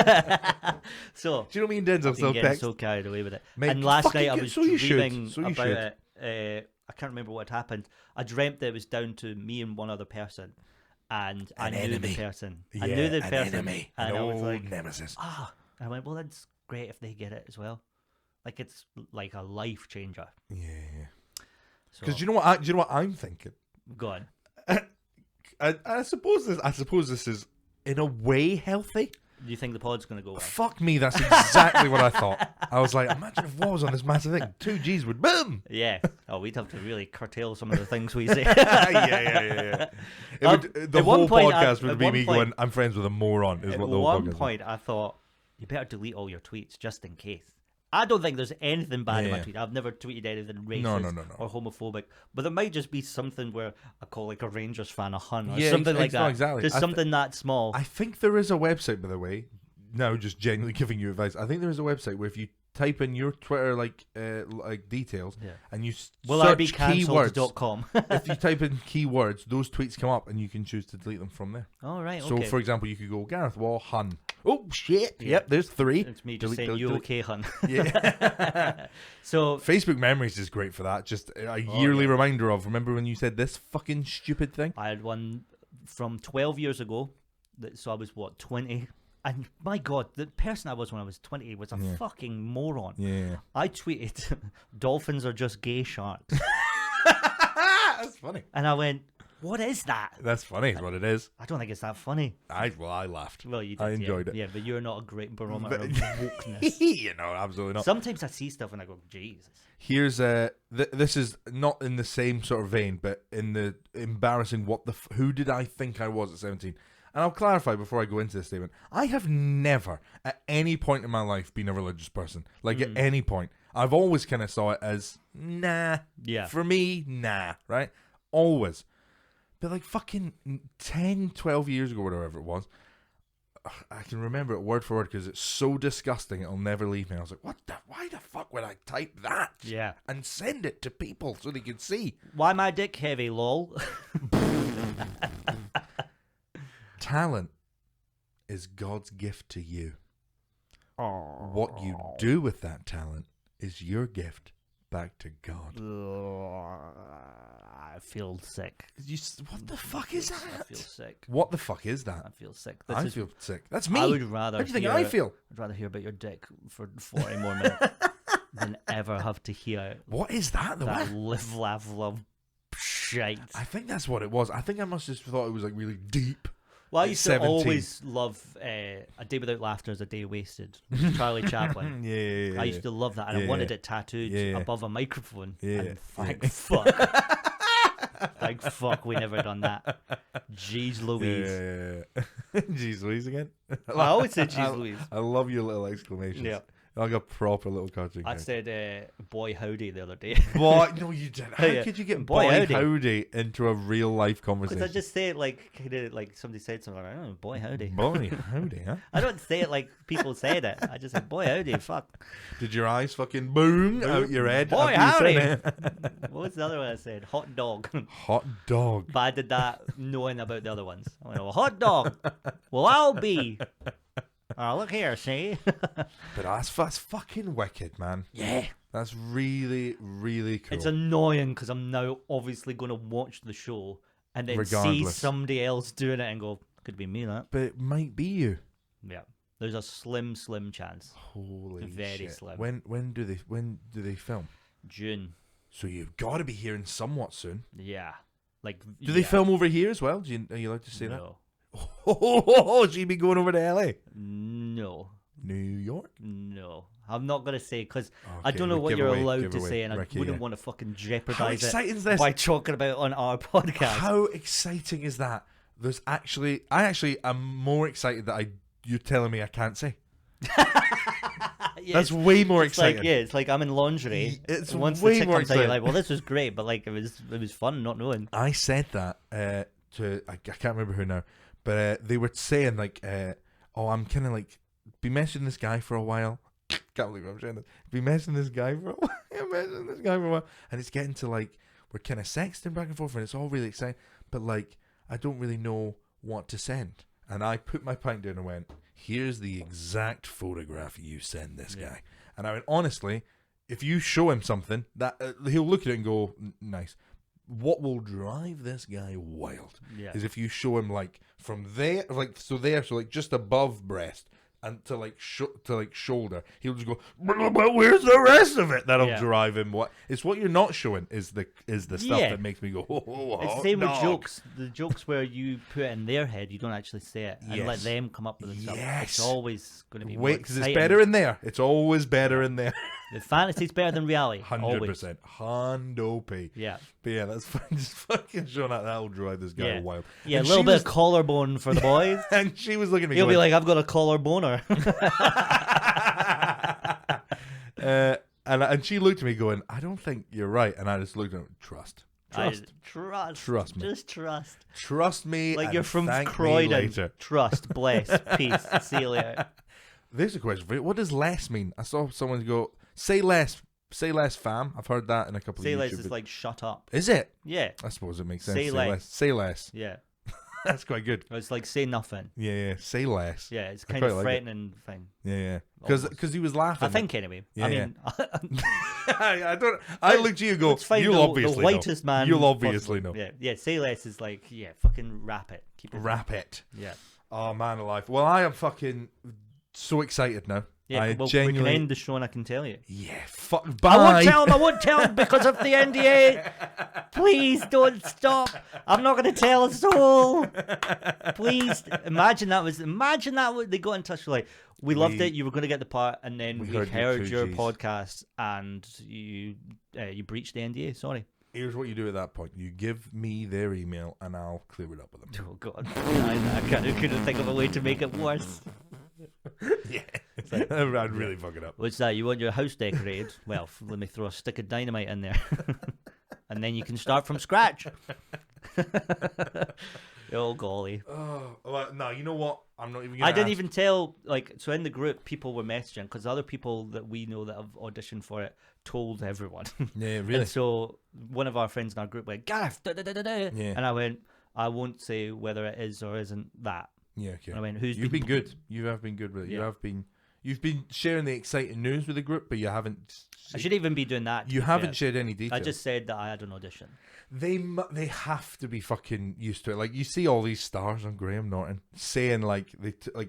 So Do you know me and Denzel I've still been getting text? so carried away with it. Mate, And last fucking night I good. was So you should. dreaming So you about should. it. I can't remember what happened. I dreamt that it was down to me and one other person, and I An knew enemy. the person. Yeah, I knew the an person, enemy. and An I was old like, nemesis. And I went, well, that's great if they get it as well. Like it's like a life changer. Yeah. So, Because do you know what I'm thinking? go on. I suppose this is in a way healthy. Do you think the pod's going to go well? Fuck me, that's exactly what I thought. I was like, imagine if Waugh was on this massive thing. 2 G's would boom. Yeah. Oh, we'd have to really curtail some of the things we say. yeah. The at one whole point, podcast at would be one me point- going, I'm friends with a moron, is At what the whole one podcast point, I thought, you better delete all your tweets just in case. I don't think there's anything bad in my Yeah. tweet. I've never tweeted anything racist No. or homophobic. But there might just be something where I call like a Rangers fan a hun or Yeah, something like no, that. exactly. Just something that small. I think there is a website, by the way. Now, just genuinely giving you advice. I think there is a website where if you type in your Twitter like details Yeah. and you Will I be search cancelled? keywords, .com. if you type in keywords, those tweets come up and you can choose to delete them from there. All right. So, Okay. for example, you could go Gareth Waugh Hun. Oh shit! Yeah. Yep, there's 3. It's me just Delete, saying delete, you delete. okay, hun. Yeah. So Facebook Memories is great for that. Just a yearly reminder of. Remember when you said this fucking stupid thing? I had one from 12 years ago. So I was, 20? And my God, the person I was when I was 20 was a fucking moron. Yeah. I tweeted, dolphins are just gay sharks. That's funny. And I went, what is that? That's funny. Is what it is. I don't think it's that funny. I laughed. Well, you did. I enjoyed it. Yeah, but you're not a great barometer of But- wokeness. You know, absolutely not. Sometimes I see stuff and I go, Jesus. Here's this is not in the same sort of vein, but in the embarrassing who did I think I was at 17? And I'll clarify before I go into this statement. I have never, at any point in my life, been a religious person. Like, at any point. I've always kind of saw it as, nah. Yeah. For me, nah. Right? Always. But, like, fucking 10, 12 years ago, whatever it was, I can remember it word for word because it's so disgusting it'll never leave me. I was like, why the fuck would I type that? Yeah. And send it to people so they can see. Why my dick heavy, lol? Talent is God's gift to you. Oh. What you do with that talent is your gift back to God. I feel sick. What the fuck is I that? feel sick. What the fuck is I that? feel sick. I feel sick. That's me. I would rather How do you think hear, I feel? I'd rather hear about your dick for 40 more minutes than ever have to hear What is that? that live, laugh, love shite. I think that's what it was. I think I must have just thought it was like really deep. Well, I at used 17. to always love A Day Without Laughter is a Day Wasted. Charlie Chaplin. Yeah. I used to love that, and I Yeah. wanted it tattooed Yeah. above a microphone. Yeah. And thank fuck. Thank fuck we never done that. Jeez Louise. Yeah. Jeez Louise again. I always say Jeez Louise. I love your little exclamations. Yeah. Like a proper little cartoon. I character. said boy howdy the other day. Boy, no, you didn't. How Yeah. could you get Boy, boy howdy. howdy into a real life Because conversation? I just say it like kind of like somebody said something like, oh, boy howdy. Boy howdy, huh? I don't say it like people said it. I just say, boy howdy, fuck. Did your eyes fucking boom out your head? Boy after you howdy. said it? What was the other one I said? Hot dog. Hot dog. But I did that knowing about the other ones. I went, well, hot dog. Well, I'll be. Oh, look here, see? But that's fucking wicked, man. Yeah. That's really, really cool. It's annoying because I'm now obviously going to watch the show and then see Regardless. somebody else doing it and go, could be me, that. But it might be you. Yeah. There's a slim chance. Holy Very shit. slim. When do they film? June. So you've got to be hearing somewhat soon. Yeah. Like, Do they film over here as well? Are you allowed to say that? No. Oh, she'd be going over to LA. No. New York? No. I'm not going to say because I Okay, don't know well, what give you're away, allowed give to away. say, and I Ricky, wouldn't yeah. want to fucking How jeopardize exciting it is this? by talking about it on our podcast. How exciting is that? I actually am more excited that you're telling me I can't say. Yeah, That's way more it's like, exciting. it's like I'm in lingerie. It's and once way the chick more comes out, you're exciting. like, well, this was great, but like it was fun not knowing. I said that to I can't remember who now, but they were saying like, oh, I'm kind of like be messaging this guy for a while. Can't believe I'm saying this. Be messaging this guy for a while. Messaging this guy for a while, and it's getting to like we're kind of sexting back and forth, and it's all really exciting. But like, I don't really know what to send. And I put my pint down and went, here's the exact photograph you send this guy. And I went, honestly, if you show him something, that he'll look at it and go, nice. What will drive this guy wild is if you show him like from there, so like just above breast and to like shoulder, he'll just go, but where's the rest of it? That'll drive him. It's what you're not showing is the stuff that makes me go, it's the same with jokes. The jokes where you put it in their head, you don't actually say it and let them come up with it. It's always going to be because it's better in there. It's always better in there. The fantasy's better than reality. 100%. Hondo P. Yeah. But yeah, that's fine. Just fucking showing that'll drive this guy wild. Yeah, and a little bit of collarbone for the boys. And she was looking at me. He'll be like, I've got a collarboner. And she looked at me going, I don't think you're right. And I just looked at her, trust me. Just trust. Trust me. Like you're from Croydon. Trust, bless, peace. See you later. There's a question for you. What does less mean? I saw someone go, say less, fam. I've heard that in a couple of Say YouTube less videos. is like shut up. Is it? Yeah. I suppose it makes sense. Say less. Say less. Yeah. That's quite good. It's like say nothing. Yeah. Say less. Yeah, it's kind of threatening thing. Yeah. Because he was laughing. I think anyway. Yeah, I mean, I don't. I looked at you and go, you'll obviously the whitest know. man. You'll obviously know. Yeah. Say less is like fucking wrap it. Keep it. Wrap it. Yeah. Oh man alive. Well, I am fucking so excited now. Yeah, we can end the show and I can tell you. Yeah, fuck. Bye. I won't tell him because of the NDA. Please don't stop. I'm not going to tell a soul. Please. Imagine they got in touch with like, we loved it, you were going to get the part, and then we heard your podcast and you breached the NDA. Sorry. Here's what you do at that point. You give me their email and I'll clear it up with them. Oh, God. I couldn't think of a way to make it worse. Yeah. I'd really fuck it up. What's that? You want your house decorated? Well, let me throw a stick of dynamite in there. And then you can start from scratch. Oh, golly. Oh, well, no, you know what? I'm not even I didn't even tell, so in the group, people were messaging, because other people that we know that have auditioned for it told everyone. Yeah, really? And so one of our friends in our group went, Gareth, Yeah. And I went, I won't say whether it is or isn't that. Yeah, okay. And I went, You've been good. You have been good with it. Yeah. You've been sharing the exciting news with the group, but you haven't. I should even be doing that. You haven't shared any details. I just said that I had an audition. They have to be fucking used to it. Like, you see all these stars on Graham Norton saying like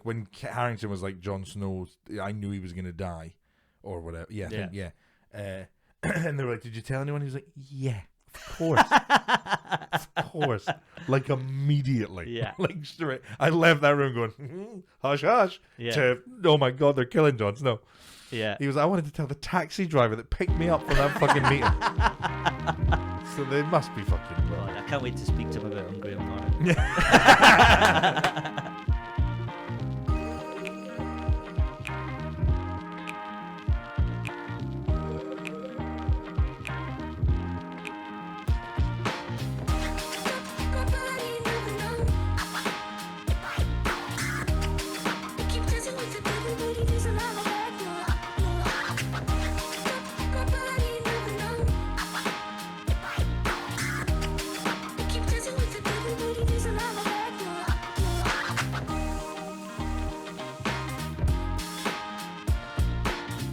when Harrington was like Jon Snow, I knew he was gonna die, or whatever. Yeah, I think, yeah. And they were like, "Did you tell anyone?" He was like, "Yeah, of course, of course." Like immediately. Yeah. Like straight. I left that room going, hush, hush. Yeah. To, oh my God, they're killing Jon Snow. Yeah. He was. I wanted to tell the taxi driver that picked me up from that fucking meeting. So they must be fucking. God, I can't wait to speak to him about Graham Norton.